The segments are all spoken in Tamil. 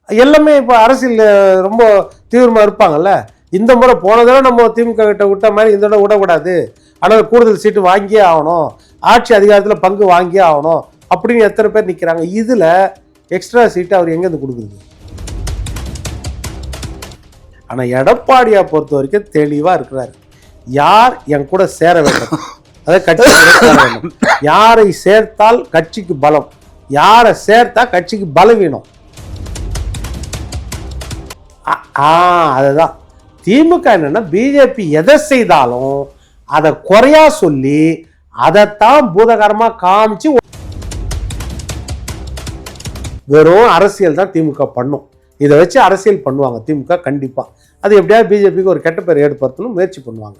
எல்லாமே இப்போ அரசியல் ரொம்ப தீவிரமாக இருப்பாங்கல்ல. இந்த முறை போன தடவை நம்ம திமுக கிட்ட விட்ட மாதிரி இந்த தடவை விடக்கூடாது, ஆனால் கூடுதல் சீட்டு வாங்கியே ஆகணும், ஆட்சி அதிகாரத்தில் பங்கு வாங்கியே ஆகணும் அப்படின்னு எத்தனை பேர் நிற்கிறாங்க. இதில் எக்ஸ்ட்ரா சீட்டு அவர் எங்கேருந்து கொடுக்குறது? ஆனால் எடப்பாடியை பொறுத்த வரைக்கும் தெளிவாக இருக்கிறார். யார் என் கூட சேர வேண்டும், அதை கட்சி சேர வேண்டும். யாரை சேர்த்தால் கட்சிக்கு பலம், யாரை சேர்த்தா கட்சிக்கு பலவீனம். அதுதான் திமுக என்னன்னா, பிஜேபி எதை செய்தாலும் அதை குறையா சொல்லி அதைத்தான் பூதகரமா காமிச்சு வெறும் அரசியல் தான் திமுக பண்ணும். இதை வச்சு அரசியல் பண்ணுவாங்க திமுக கண்டிப்பா. அது எப்படியாவது பிஜேபிக்கு ஒரு கெட்ட பேர் ஏற்படுத்தணும் முயற்சி பண்ணுவாங்க.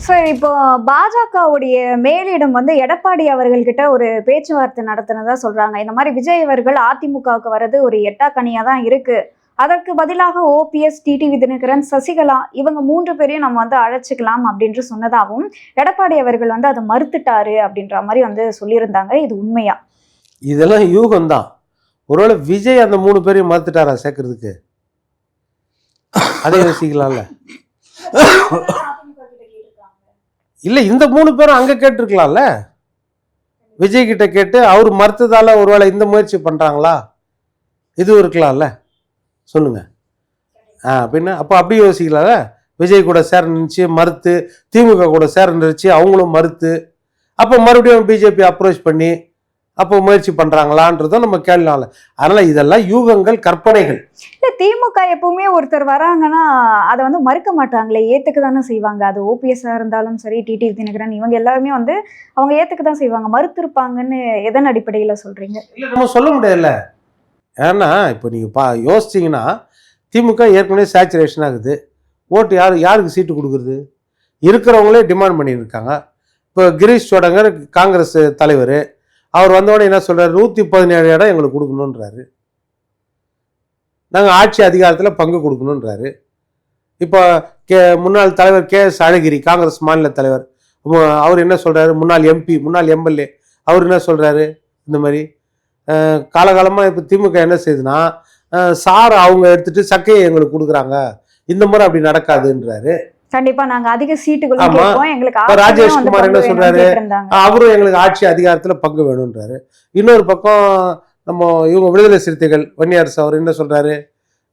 சார், இப்போ பாஜகவுடைய மேலிடம் வந்து எடப்பாடி அவர்கள்கிட்ட ஒரு பேச்சுவார்த்தை நடத்தினதா சொல்றாங்க. இந்த மாதிரி விஜய் அவர்கள் அதிமுகவுக்கு வர்றது ஒரு எட்டாக்கனியா தான் இருக்கு, அதற்கு பதிலாக ஓபிஎஸ், டிடிவி தினகரன், சசிகலா இவங்க 3 பேரையும் நம்ம வந்து அழைச்சிக்கலாம் அப்படின்று சொன்னதாகவும் எடப்பாடி அவர்கள் வந்து அதை மறுத்துட்டாரு அப்படின்ற மாதிரி வந்து சொல்லியிருந்தாங்க. இது உண்மையா? இதெல்லாம் யூகம் தான். ஒருவேளை விஜய் அந்த 3 பேரையும் மறுத்துட்டாரா சேர்க்கறதுக்கு? அதை யோசிக்கலாம்ல. இல்ல, இந்த 3 பேரும் அங்க கேட்டிருக்கலாம்ல, விஜய் கிட்ட கேட்டு அவர் மறுத்ததால ஒருவேளை இந்த முயற்சி பண்றாங்களா, இது இருக்கலாம்ல, சொல்லுங்க. பின்ன அப்போ அப்படி யோசிக்கலாம்ல. விஜய் கூட சேர நினைச்சு மறுத்து, திமுக கூட சேர நினைச்சு அவங்களும் மறுத்து, அப்போ மறுபடியும் பிஜேபி அப்ரோச் பண்ணி அப்போ முயற்சி பண்றாங்களான்றத நம்ம கேள்வினால. அதனால இதெல்லாம் யூகங்கள், கற்பனைகள். இல்ல, திமுக எப்பவுமே ஒருத்தர் வராங்கன்னா அதை வந்து மறுக்க மாட்டாங்களே, ஏத்துக்க தானே செய்வாங்க. அது ஓபிஎஸ்ஸா இருந்தாலும் சரி, டிடிவி தினகரன் இவங்க எல்லாருமே வந்து அவங்க ஏத்துக்க தான் செய்வாங்க. மறுத்திருப்பாங்கன்னு எதன் அடிப்படையில சொல்றீங்க? இல்ல, நம்ம சொல்ல முடியல. ஏன்னா இப்போ நீங்க யோசிச்சிங்கன்னா திமுக ஏற்கனவே சேச்சுரேஷன் ஆகுது. ஓட்டு யாருக்கு சீட்டு கொடுக்குறது? இருக்கிறவங்களே டிமாண்ட் பண்ணியிருக்காங்க. இப்போ கிரீஷ் சோடங்கர் காங்கிரஸ் தலைவர், அவர் வந்தோடனே என்ன சொல்றாரு, 117 இடம் எங்களுக்கு கொடுக்கணுன்றாரு, நாங்கள் ஆட்சி அதிகாரத்தில் பங்கு கொடுக்கணுன்றாரு. இப்போ முன்னாள் தலைவர் KS அழகிரி, காங்கிரஸ் மாநில தலைவர், அவர் என்ன சொல்றாரு, முன்னாள் MP, முன்னாள் MLA, அவர் என்ன சொல்றாரு, இந்த மாதிரி காலகாலமாக இப்போ திமுக என்ன செய்யுதுன்னா, சார் அவங்க எடுத்துட்டு சக்கையை எங்களுக்கு கொடுக்குறாங்க, இந்த முறை அப்படி நடக்காதுன்றாரு. கண்டிப்பா நாங்க அதிக சீட்டுகளும் கேட்போம், எங்களுக்கு ராஜேஷ்குமார் என்ன சொல்றாரு, அவரும் எங்களுக்கு ஆட்சி அதிகாரத்துல பங்கு வேணும்ன்றாரு. இன்னொரு பக்கம் நம்ம இவங்க விடுதலை சிறுத்தைகள் வன்னியரசு அவர் என்ன சொல்றாரு,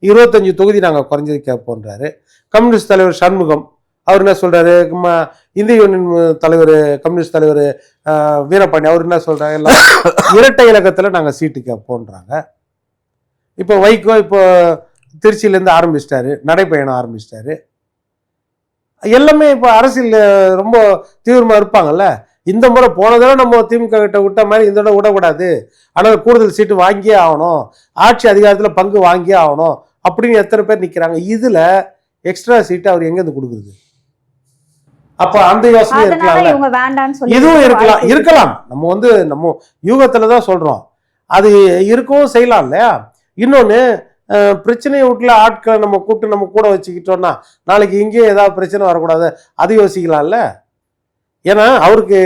25 தொகுதி நாங்க குறைஞ்சது கேட்போன்றாரு. கம்யூனிஸ்ட் தலைவர் சண்முகம் அவர் என்ன சொல்றாரு, இந்திய யூனியன் தலைவர் கம்யூனிஸ்ட் தலைவர் வீரபாண்டி அவர் என்ன சொல்றாரு, எல்லாம் இரட்டை இலக்கத்துல நாங்க சீட்டு கேட்போன்றாங்க. இப்போ வைகோ இப்போ திருச்சியிலேருந்து ஆரம்பிச்சிட்டாரு, நடைப்பயணம் ஆரம்பிச்சிட்டாரு. எல்லாமே இப்போ அரசியல் ரொம்ப தீவிரமாக இருப்பாங்கல்ல. இந்த முறை போன தடவை நம்ம திமுக கிட்ட விட்ட மாதிரி இந்த தடவை விடக்கூடாது, ஆனால் கூடுதல் சீட்டு வாங்கியே ஆகணும், ஆட்சி அதிகாரத்தில் பங்கு வாங்கியே ஆகணும் அப்படின்னு எத்தனை பேர் நிற்கிறாங்க. இதில் எக்ஸ்ட்ரா சீட்டு அவர் எங்கேருந்து கொடுக்குறது? அப்போ அந்த யோசனை இருக்கலாம்ல. இதுவும் இருக்கலாம். நம்ம யூகத்தில் தான் சொல்கிறோம், அது இருக்கவும் செய்யலாம் இல்லையா. இன்னொன்று, பிரச்சனையை வீட்டில் ஆட்களை நம்ம கூப்பிட்டு நம்ம கூட வச்சுக்கிட்டோம்னா நாளைக்கு இங்கேயும் ஏதாவது பிரச்சனை வரக்கூடாது, அது யோசிக்கலாம்ல. ஏன்னா அவருக்கு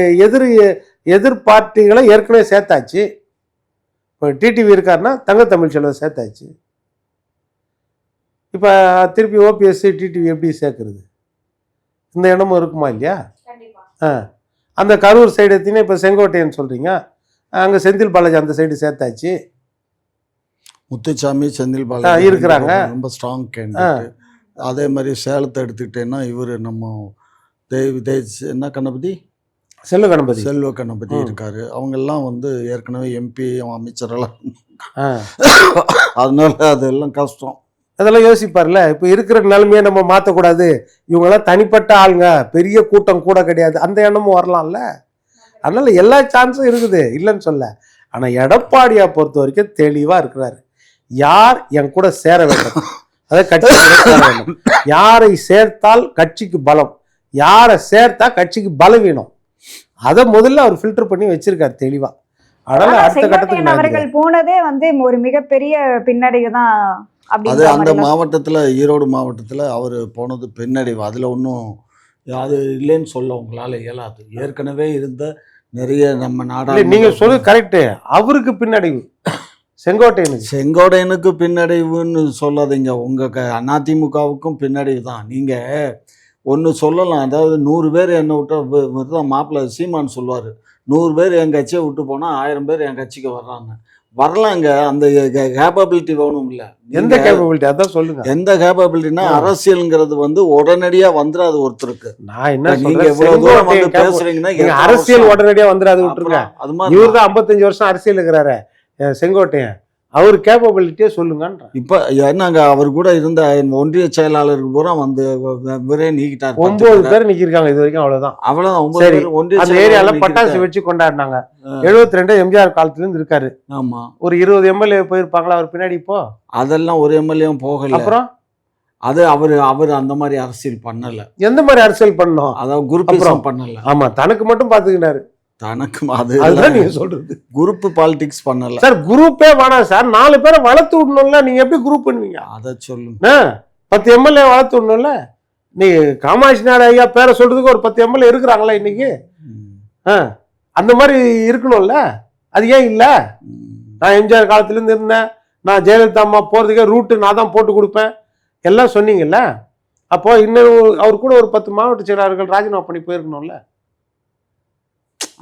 எதிர் பார்ட்டிகளை ஏற்கனவே சேர்த்தாச்சு. இப்போ டிடிவி இருக்காருன்னா தங்க தமிழ்ச்செல்வன் சேர்த்தாச்சு. இப்போ திருப்பி ஓபிஎஸ் டிடிவி எப்படி சேர்க்கறது? இந்த இடமும் இருக்குமா இல்லையா? அந்த கரூர் சைடு எடுத்தீங்கன்னா இப்போ செங்கோட்டையன்னு சொல்கிறீங்க, அங்கே செந்தில் பாலாஜி அந்த சைடு சேர்த்தாச்சு. முத்துசாமி, செந்தில் பாலாஜி இருக்கிறாங்க, ரொம்ப ஸ்ட்ராங் கேண்டிடேட். அதே மாதிரி சேலத்தை எடுத்துக்கிட்டேன்னா இவர் நம்ம என்ன கணபதி, செல்வ கணபதி இருக்காரு. அவங்கெல்லாம் வந்து ஏற்கனவே MP அமைச்சரெல்லாம், அதனால அதெல்லாம் கஷ்டம். அதெல்லாம் யோசிப்பார்ல. இப்போ இருக்கிற நிலைமையை நம்ம மாற்றக்கூடாது, இவங்கெல்லாம் தனிப்பட்ட ஆளுங்க, பெரிய கூட்டம் கூட கிடையாது, அந்த எண்ணமும் வரலாம்ல. அதனால எல்லா சான்ஸும் இருக்குது, இல்லைன்னு சொல்ல. ஆனால் எடப்பாடியை பொறுத்த வரைக்கும் தெளிவாக இருக்கிறாரு. யார் என் கூட சேர வேண்டும், அதை கட்சி சேர வேண்டும். யாரை சேர்த்தால் கட்சிக்கு பலம், யாரை சேர்த்தா கட்சிக்கு பலவீனம், அதை முதல்ல அவர் ஃபில்டர் பண்ணி வச்சிருக்காரு தெளிவா. அதனால அடுத்த கட்டத்துக்கு அவர்கள் போனதே வந்து ஒரு மிகப்பெரிய பின்னடைவு தான். அது அந்த மாவட்டத்தில், ஈரோடு மாவட்டத்தில் அவர் போனது பின்னடைவு. அதில் ஒன்றும் அது இல்லைன்னு சொல்ல உங்களால் இயலாது. ஏற்கனவே இருந்த நிறைய நம்ம இல்ல, நாடாளுமன்ற நீங்க சொல்றது கரெக்ட். அவருக்கு பின்னடைவு செங்கோட்டையனுக்கு. செங்கோட்டையனுக்கு பின்னடைவுன்னு சொல்லாதீங்க. அதிமுகவுக்கும் பின்னடைவு தான். நீங்க ஒன்று சொல்லலாம், அதாவது 100 பேர் என்னை விட்டா மாப்பிள்ளை சீமான் சொல்லுவார், 100 பேர் என் கட்சியை விட்டு போனால் 1000 பேர் என் கட்சிக்கு வர்றாங்க. வரலாங்க, அந்த கேப்பபிலிட்டி வேணும். இல்லை எந்த கேப்பபிலிட்டி அதான் சொல்லுங்க. எந்த கேப்பபிலிட்டினா அரசியல்ங்கிறது வந்து உடனடியா வந்துடாது ஒருத்தருக்கு. நான் என்ன நீங்க சொல்றேன், இவ்வளவு தூரம் வந்து செங்கோட்டையன் பேசுறீங்கன்னா நீங்க எத்தனை அரசியல் வருஷம்? உடனடியா வந்துடாது விட்டுருங்க. அது மாதிரி இவர் தான் 55 வருஷம் அரசியல் இருக்கிறாரு செங்கோட்டையன். அவர் கேப்பபிலிட்டியே சொல்லுங்கன்ற. இப்ப என்னங்க, அவர் கூட இருந்த ஒன்றிய செயலாளருக்கு பூரா வந்து இவரே நீக்கிட்டார். 9 பேர் நிக்கிருக்காங்க இது வரைக்கும், அவ்வளவுதான். அவ்வளவுதான். 9 சரி, பேர் ஒன்றிய அந்த ஏரியால பட்டாசு வச்சு கொண்டாடினாங்க. 72 எம்ஜிஆர் காலத்துல இருந்து இருக்காரு. ஆமா, ஒரு 20 எம்எல்ஏ போயிருப்பாங்களா அவர் பின்னாடி இப்போ? அதெல்லாம் ஒரு எம்எல்ஏவும் போகல. அப்புறம் அது அவர் அந்த மாதிரி அரசியல் பண்ணல. எந்த மாதிரி அரசியல் பண்ணோம்? அதாவது குரூப்பிசம் பண்ணல. ஆமா, தனக்கு மட்டும் பாத்துக்கினாரு. தனக்கு அதுதான் நீங்க சொல்றது. குரூப் பாலிடிக்ஸ் பண்ணல சார். குரூப்பே வேணாம் சார், 4 பேரை வளர்த்து விடணும்ல. நீங்க எப்படி குரூப் பண்ணுவீங்க? அத சொல்லுங்க. 10 எம்எல்ஏ வளர்த்து விடணும்ல. நீ காமாட்சி நாடு ஐயா பேரை சொல்றதுக்கு ஒரு 10 எம்எல்ஏ இருக்கிறாங்களா இன்னைக்கு? அந்த மாதிரி இருக்கணும்ல. அது ஏன் இல்ல? நான் எம்ஜிஆர் காலத்துல இருந்து இருந்தேன், நான் ஜெயலலிதா அம்மா போறதுக்கே ரூட்டு நான் தான் போட்டு கொடுப்பேன் எல்லாம் சொன்னீங்கல்ல. அப்போ இன்னும் அவர் கூட ஒரு 10 மாவட்ட செயலாளர்கள் ராஜினாமா பண்ணி போயிருக்கணும்ல.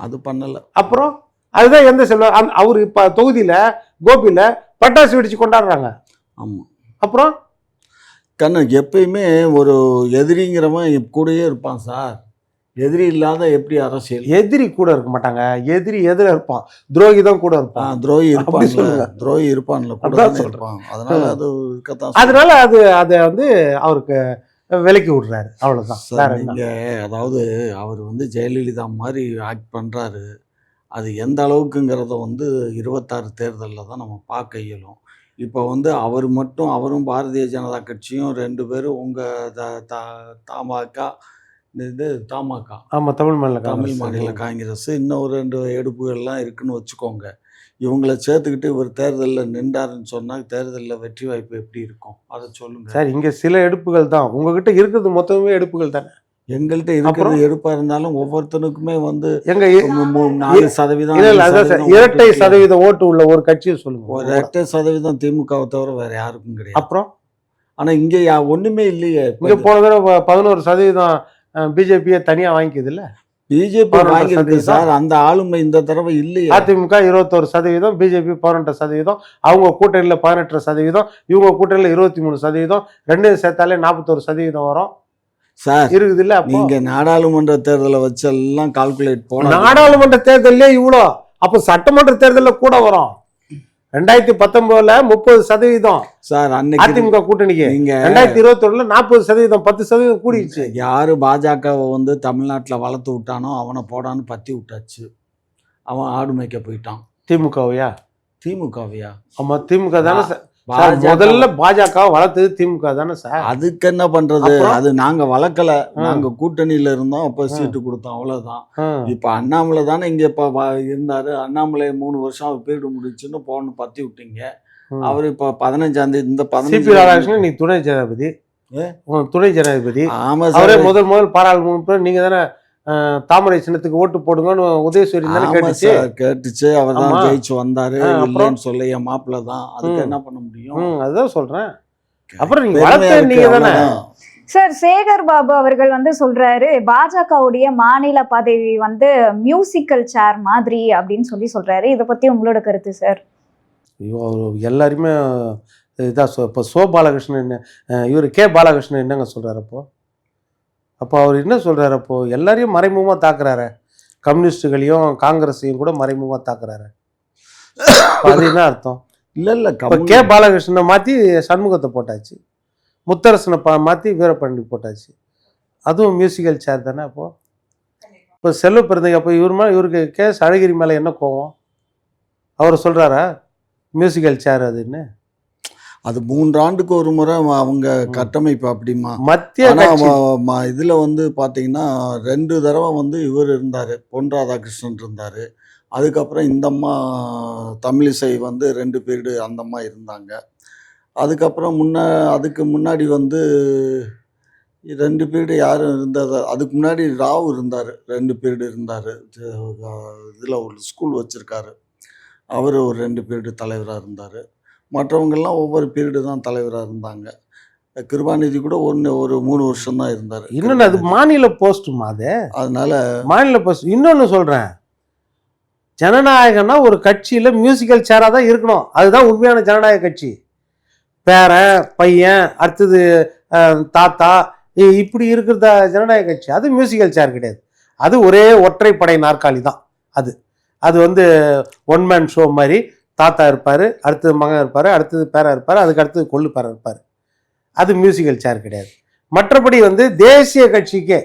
அது பண்ணல. அப்புறம் அதுதான் எந்த செல்வம். அவரு இப்ப தொகுதியில கோபியில பட்டாசு வெடிச்சு கொண்டாடுறாங்க. ஆமா. அப்புறம் கண்ணு எப்பயுமே ஒரு எதிரிங்கிறவன் கூடயே இருப்பான் சார். எதிரி இல்லாத எப்படி அரசியல்? எதிரி கூட இருக்க மாட்டாங்க, எதிரி எதிர இருப்பான், துரோகி தான் கூட இருப்பான். துரோகி இருப்பான்ல, துரோகி இருப்பான்ல, கூட இருப்பான். அதனால அது இருக்கத்தான். அதனால அதை வந்து அவருக்கு விலக்கி விடுறாரு, அவ்வளவுதான். நீங்க அதாவது அவர் வந்து ஜெயலலிதா மாதிரி ஆக்ட் பண்றாரு. அது எந்த அளவுக்குங்கிறத வந்து 26 தேர்தலில் தான் நம்ம பார்க்க இயலும். இப்போ வந்து அவர் மட்டும், அவரும் பாரதிய ஜனதா கட்சியும் 2 பேரும் தமாக தமாக ஆமா, தமிழ் மாநில காங்கிரஸ் இன்னும் ஒரு 2 எடுப்புகள்லாம் இருக்குன்னு வச்சுக்கோங்க. இவங்களை சேர்த்துக்கிட்டு இவர் தேர்தலில் நின்றாருன்னு சொன்னால் தேர்தலில் வெற்றி வாய்ப்பு எப்படி இருக்கும் அதை சொல்லுங்க சார். இங்க சில எடுப்புகள் தான், உங்ககிட்ட இருக்கிறது மொத்தமே எடுப்புகள் தானே. எங்கள்கிட்ட இருக்கிறது எடுப்பா இருந்தாலும் ஒவ்வொருத்தனுக்குமே வந்து எங்க 4% இரட்டை சதவீத ஓட்டு உள்ள ஒரு கட்சியை சொல்லுங்க. ஒரு 8% திமுகவை தவிர வேற யாருக்கும் கிடையாது. அப்புறம் ஆனா இங்க ஒண்ணுமே இல்லையே. இங்க போன தடவை 11% பிஜேபியை தனியா வாங்கிக்குது இல்ல. பிஜேபி வாங்கிருக்கு சார், அந்த ஆளுமை இந்த தடவை இல்லையே. அதிமுக 21%, பிஜேபி 18%, அவங்க கூட்டணியில 18%, இவங்க கூட்டணியில 23%, ரெண்டையும் சேர்த்தாலே 41% வரும் சார். இருக்குது இல்ல. நீங்க நாடாளுமன்ற தேர்தலை வச்செல்லாம் கால்குலேட் போன, நாடாளுமன்ற தேர்தலே இவ்வளோ, அப்ப சட்டமன்ற தேர்தல கூட வரும். 2019 30% சார். அன்னைக்கு அதிமுக கூட்டணிக்கு, நீங்க 2021 40%, 10% கூடிடுச்சு. யாரு பாஜகவை வந்து தமிழ்நாட்டில் வளர்த்து விட்டானோ அவனை போடான்னு பத்தி விட்டாச்சு. அவன் ஆடு மேய்க்க போயிட்டான். திமுகவையா? திமுகவையா? ஆமா, திமுக தானே சார். முதல்ல பாஜக வளர்த்தது திமுக தானே சார். அதுக்கு என்ன பண்றது? அது நாங்க வளர்க்கல, நாங்க கூட்டணியில இருந்தோம், அப்ப சீட்டு கொடுத்தோம், அவ்வளவுதான். இப்ப அண்ணாமலை தானே இங்க இப்ப இருந்தாரு. அண்ணாமலை 3 வருஷம் அவர் பீரியட் முடிச்சுன்னு போன்னு பத்தி விட்டீங்க. அவரு இப்ப 15ஆம் தேதி இந்த 15 ராதாகிருஷ்ணன் நீ துணை ஜனாதிபதி. துணை ஜனாதிபதி. ஆமா சார். அவரே முதல் பாராளுமன்ற நீங்க தானே தாமரை சின்னத்துக்கு ஓட்டு போடுங்கன்னு உதயசூரி தானே கேட்டுச்சு. அவர் தான் ஜெயிச்சு வந்தாரு. இல்லைன்னு சொல்ல என் மாப்பிள்ள தான். அதுக்கு என்ன பண்ண முடியும்? அதுதான் சொல்றேன். அப்புறம் நீங்க தானே சார். சேகர் பாபு அவர்கள் வந்து சொல்றாரு, பாஜகவுடைய மாநில பதவி வந்து மியூசிக்கல் சேர் மாதிரி அப்படின்னு சொல்றாரு. இதை பத்தி உங்களோட கருத்து சார்? ஐயோ, எல்லாருமே இதான். இப்போ பாலகிருஷ்ணன் இவர் பாலகிருஷ்ணன் என்னங்க சொல்றாரு? அப்போ அவர் என்ன சொல்றாரு? அப்போ எல்லாரையும் மறைமுகமா தாக்குறாரு, கம்யூனிஸ்டுகளையும் காங்கிரஸையும் கூட மறைமுகமா தாக்குறாரு. அது என்ன அர்த்தம்? இல்ல பாலகிருஷ்ணனை மாத்தி சண்முகத்தை போட்டாச்சு, முத்தரசனை மாத்தி வீரபாண்டி போட்டாச்சு. அதுவும் மியூசிக்கல் சேர் தானே. இப்போ செல்வ பிறந்தங்க, அப்போ இவருக்கு அழகிரி மேல என்ன கோவம்? அவர் சொல்றாரா மியூசிக்கல் சேர் அதுன்னு? அது 3 ஆண்டுக்கு ஒரு முறை அவங்க கட்டமைப்பு அப்படிமா மத்திய இதுல வந்து பாத்தீங்கன்னா 2 தடவை வந்து இவர் இருந்தாரு, பொன் ராதாகிருஷ்ணன் இருந்தாரு. அதுக்கப்புறம் இந்த அம்மா தமிழிசை வந்து 2 பீரியடு அந்த அம்மா இருந்தாங்க. அதுக்கப்புறம் அதுக்கு முன்னாடி வந்து 2 பீரியடு யாரும் இருந்தது, அதுக்கு முன்னாடி ராவ் இருந்தார், 2 பீரியடு இருந்தார். இதில் ஒரு ஸ்கூல் வச்சுருக்காரு, அவர் ஒரு 2 பீரியடு தலைவராக இருந்தார். மற்றவங்கெல்லாம் ஒவ்வொரு பீரியடு தான் தலைவராக இருந்தாங்க. கிருபாநிதி கூட ஒரு 3 வருஷம் தான் இருந்தார். இன்னொன்று அது மாநில போஸ்ட்டுமா, அது அதனால மாநில போஸ்ட். இன்னொன்று சொல்கிறேன், ஜனநாயகம்னா ஒரு கட்சியில் மியூசிக்கல் சேராக தான் இருக்கணும். அதுதான் உண்மையான ஜனநாயக கட்சி. பேரன் பையன் அடுத்தது தாத்தா இப்படி இருக்கிறதா ஜனநாயக கட்சி. அது மியூசிக்கல் சேர் கிடையாது. அது ஒரே ஒற்றைப்படை நாற்காலி தான். அது அது வந்து ஒன் மேன் ஷோ மாதிரி. தாத்தா இருப்பார், அடுத்தது மகன் இருப்பார், அடுத்தது பேரன் இருப்பார், அதுக்கு அடுத்தது கொள்ளு பேரன் இருப்பார். அது மியூசிக்கல் சேர் கிடையாது. மற்றபடி வந்து தேசிய கட்சிக்கே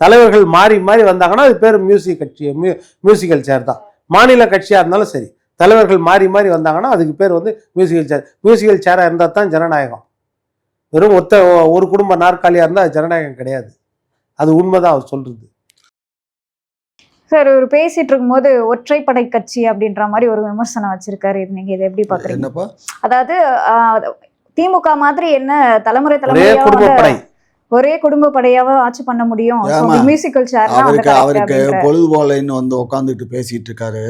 தலைவர்கள் மாறி மாறி வந்தாங்கன்னா அது பேர் மியூசிக்கல் சேர் தான். மாநில கட்சியாக இருந்தாலும் சரி, தலைவர்கள் மாறி மாறி வந்தாங்கன்னா அதுக்கு பேர் வந்து மியூசிக்கல் சேர். மியூசிக்கல் சேராக இருந்தால் தான் ஜனநாயகம். வெறும் ஒரு குடும்ப நாற்காலியாக இருந்தால் அது ஜனநாயகம் கிடையாது. அது உண்மைதான் அவர் சொல்றது. சார், ஒரு பேசிட்டு இருக்கும்போது ஒற்றைப்படை கட்சி அப்படின்ற மாதிரி ஒரு விமர்சனம் வச்சிருக்காரு. நீங்க இதை எப்படி பாக்குறீங்க? என்னப்பா, அதாவது திமுக மாதிரி என்ன தலைமுறை குடும்பப்படை ஒரே குடும்ப படையாவ ஆட்சி பண்ண முடியும்? மியூசிக்கல் சேர் அவருக்கு பொழுதுபோலைன்னு வந்து உட்காந்துட்டு பேசிட்டு இருக்காரு.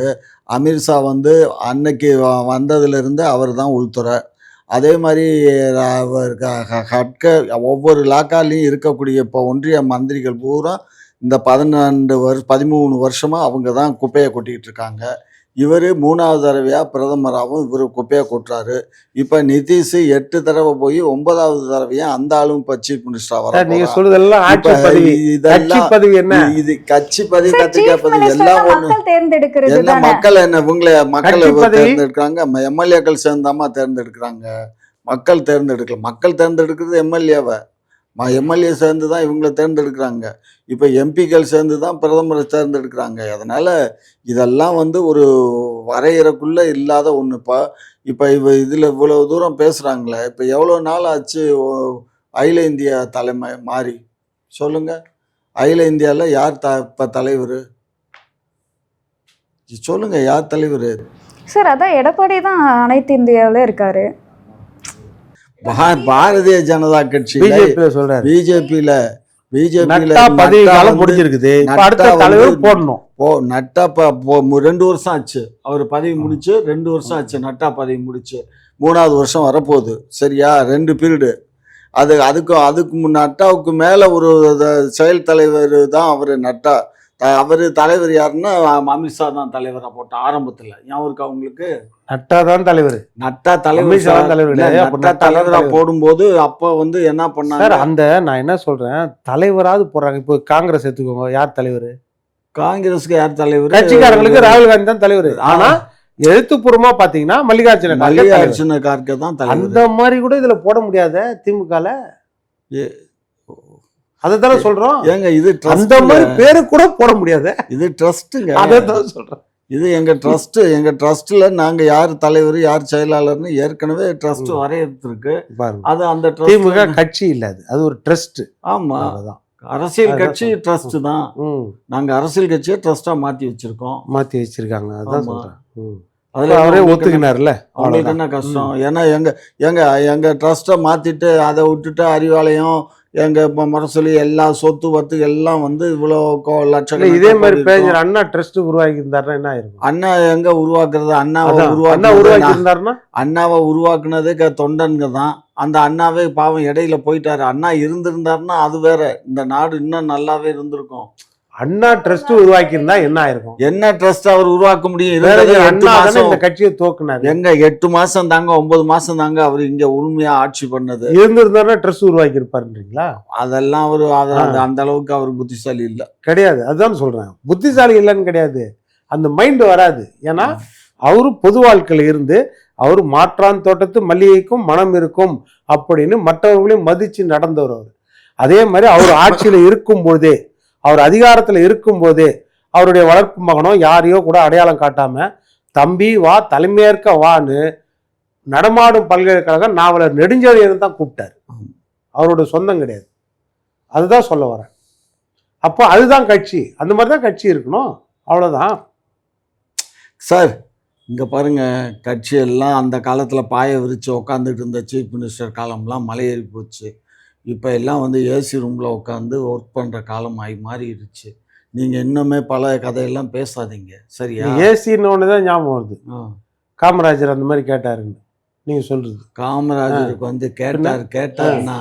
அமித்ஷா வந்து அன்னைக்கு வந்ததுல இருந்து அவர் தான் உள்துறை. அதே மாதிரி ஒவ்வொரு இலாக்காலையும் இருக்கக்கூடிய இப்போ ஒன்றிய மந்திரிகள் பூரா இந்த 13 வருஷமாக அவங்க தான் குப்பையை கொட்டிக்கிட்டு இருக்காங்க. இவர் 3வது தடவையாக பிரதமராகவும் இவர் குப்பையை கொட்டுறாரு. இப்போ நிதிஷ் 8 தடவை போய் 9வது தடவையாக அந்த ஆளும் இப்போ சீஃப் மினிஸ்டராக வர. நீங்க சொல்றதெல்லாம் இதெல்லாம் பதவி என்ன? இது கட்சி பதவி கத்துக்கப்பது எல்லாம் ஒன்று. என்ன மக்கள் என்ன இவங்களை மக்கள் தேர்ந்தெடுக்கிறாங்க? எம்எல்ஏக்கள் சேர்ந்தாமா தேர்ந்தெடுக்கிறாங்க? மக்கள் தேர்ந்தெடுக்கல. மக்கள் தேர்ந்தெடுக்கிறது எம்எல்ஏவை. எம்எல்ஏ சேர்ந்து தான் இவங்களை தேர்ந்தெடுக்கிறாங்க. இப்போ எம்பிக்கள் சேர்ந்து தான் பிரதமரை தேர்ந்தெடுக்கிறாங்க. அதனால் இதெல்லாம் வந்து ஒரு வரையறைக்குள்ளே இல்லாத ஒன்றுப்பா. இப்போ இதில் இவ்வளோ தூரம் பேசுகிறாங்களே, இப்போ எவ்வளோ நாள் ஆச்சு அகில இந்திய தலைமை மாறி? சொல்லுங்கள், அகில இந்தியாவில் யார் இப்போ தலைவர்? சொல்லுங்கள், யார் தலைவர்? சார், அதான் எடப்பாடி தான் அனைத்து இந்தியாவில் இருக்காரு. பாரதிய ஜனதா கட்சி பிஜேபியில பதவி காலம் முடிஞ்சிருக்குது. நட்டா 2 வருஷம் ஆச்சு அவர் பதவி முடிச்சு. 2 வருஷம் ஆச்சு நட்டா பதவி முடிச்சு. 3வது வருஷம் வரப்போகுது. சரியா? 2 பீரியடு. அதுக்கு நட்டாவுக்கு மேல ஒரு செயல் தலைவர் தான் அவர். நட்டா அவர் தலைவர் யாருன்னா அமித்ஷா தான் தலைவராக போட்ட ஆரம்பத்தில். ஞாபகம் இருக்கா உங்களுக்கு? நட்டா தான் தலைவர். நட்டா தலைவராக போடும்போது அப்போ வந்து என்ன பண்ணாங்க? அந்த நான் என்ன சொல்றேன், தலைவராது போடுறாங்க. இப்போ காங்கிரஸ் எடுத்துக்கோங்க, யார் தலைவர்? காங்கிரஸுக்கு யார் தலைவர்? கட்சிக்காரங்களுக்கு ராகுல் காந்தி தான் தலைவர். ஆனா எழுத்துப்பூர்வமா பாத்தீங்கன்னா மல்லிகார்ஜுன கார்கே தான் தலைவர். அந்த மாதிரி கூட இதுல போட முடியாத திமுகல. அதைத்தானே சொல்றோம். ஏங்க, இது அந்த மாதிரி பேரு கூட போட முடியாது. இது ட்ரஸ்ட்டுங்க. அதைத்தான் சொல்றேன். இது எங்க ட்ரஸ்ட். எங்க ட்ரஸ்ட்ல நாங்க யார் தலைவர் யார் செயலாளர்னு ஏற்கனவே ட்ரஸ்ட் வரையறுத்திருக்கு. அது அந்த திமுக கட்சி இல்ல, அது ஒரு ட்ரஸ்ட். ஆமா, அரசியல் கட்சி ட்ரஸ்ட் தான். நாங்க அரசியல் கட்சியை ட்ரஸ்டா மாத்தி வச்சிருக்காங்க. அதான் சொல்றேன். அதுல அவரே ஒத்துக்கினார்ல. அவங்களுக்கு என்ன கஷ்டம்? ஏன்னா எங்க ட்ரஸ்ட்டை மாத்திட்டு அதை விட்டுட்டு அறிவாலயம் எங்க முரசொலி எல்லா சொத்து பத்து எல்லாம் வந்து இவ்வளவு லட்சம். இதே மாதிரி பேஞ்சர் அண்ணா ட்ரஸ்ட் உருவாக்கி இருந்தாருன்னா என்ன ஆயிருக்கும்? அண்ணா எங்க உருவாக்குறது? அண்ணாவை உருவாக்குனதே தொண்டனுங்க தான். அந்த அண்ணாவே பாவம் இடையில போயிட்டாரு. அண்ணா இருந்திருந்தாருன்னா அது வேற, இந்த நாடு இன்னும் நல்லாவே இருந்திருக்கும். அண்ணா ட்ரஸ்ட் உருவாக்கி இருந்தா என்ன ஆயிருக்கும்? என்ன ட்ரஸ்ட் அவர் உருவாக்க முடியும்? இந்த கட்சியை தோக்குனாரு. எங்க 8 மாசம் தாங்க 9 மாசம் தாங்க அவர் இங்க உண்மையா ஆட்சி பண்ணது. இருந்திருந்தாருன்னா ட்ரஸ்ட் உருவாக்கி இருப்பாருன்றீங்களா? அதெல்லாம் அவரு அந்த அளவுக்கு அவர் புத்திசாலி இல்ல கிடையாது. அதுதான் சொல்றேன், புத்திசாலி இல்லைன்னு கிடையாது, அந்த மைண்ட் வராது. ஏன்னா அவரு பொது வாழ்க்கையில இருந்து அவரு மாற்றான் தோட்டத்து மல்லிகைக்கும் மனம் இருக்கும் அப்படின்னு மற்றவர்களையும் மதிச்சு நடந்தவர் அவர். அதே மாதிரி அவர் ஆட்சியில இருக்கும் பொழுதே, அவர் அதிகாரத்தில் இருக்கும்போதே அவருடைய வளர்ப்பு மகனோ யாரையோ கூட அடையாளம் காட்டாம தம்பி வா தலைமையேற்க வான்னு நடமாடும் பல்கலைக்கழகம் நாவலர் நெடுஞ்செழியன் தான் கூப்பிட்டார். அவருடைய சொந்தம் கிடையாது. அதுதான் சொல்ல வரேன். அப்போ அதுதான் கட்சி. அந்த மாதிரி தான் கட்சி இருக்கணும். அவ்வளோதான் சார். இங்கே பாருங்க, கட்சியெல்லாம் அந்த காலத்தில் பாய விரித்து உட்காந்துட்டு இருந்த சீஃப் மினிஸ்டர் காலம்லாம் மலையேறி போச்சு. இப்போ எல்லாம் வந்து ஏசி ரூமில் உட்காந்து ஒர்க் பண்ணுற காலம் மாறிடுச்சு. நீங்கள் இன்னுமே பல கதையெல்லாம் பேசாதீங்க, சரியா? ஏசின்னு ஒன்று தான் ஞாபகம் வருது. ஆ. காமராஜர் அந்த மாதிரி கேட்டாருன்னு நீங்கள் சொல்கிறது. காமராஜருக்கு வந்து கேட்டாருன்னா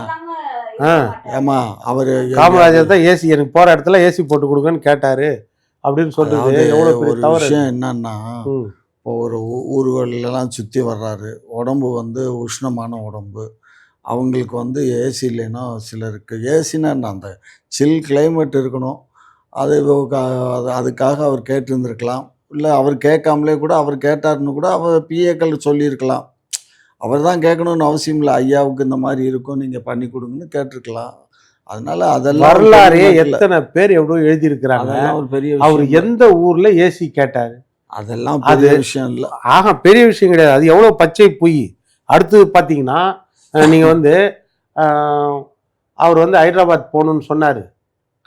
ஏமா அவர் காமராஜர் தான் ஏசி எனக்கு போகிற இடத்துல ஏசி போட்டு கொடுங்கன்னு கேட்டாரு அப்படின்னு சொல்றது எவ்வளோ பெரிய ஒரு தவறு. விஷயம் என்னன்னா, இப்போ ஒரு ஊர்களெல்லாம் சுற்றி வர்றாரு, உடம்பு வந்து உஷ்ணமான உடம்பு, அவங்களுக்கு வந்து ஏசி இல்லைன்னா சிலருக்கு ஏசின்னா என்ன, அந்த சில் கிளைமேட் இருக்கணும். அது அதுக்காக அவர் கேட்டிருந்துருக்கலாம். இல்லை அவர் கேட்காமலே கூட அவர் கேட்டாருன்னு கூட அவர் பிஏக்கள் சொல்லியிருக்கலாம். அவர் தான் கேட்கணும்னு அவசியம் இல்லை, ஐயாவுக்கு இந்த மாதிரி இருக்கும் நீங்கள் பண்ணி கொடுங்கன்னு கேட்டிருக்கலாம். அதனால அதெல்லாம் வரலாறு எத்தனை பேர் எவ்வளோ எழுதியிருக்கிறாங்க. ஒரு பெரிய அவர் எந்த ஊர்ல ஏசி கேட்டாரு, அதெல்லாம் பெரிய விஷயம் இல்லை. ஆக பெரிய விஷயம் கிடையாது, அது எவ்வளோ பச்சை பொய். அடுத்து பார்த்தீங்கன்னா நீங்கள் வந்து அவர் வந்து ஹைதராபாத் போகணுன்னு சொன்னார்.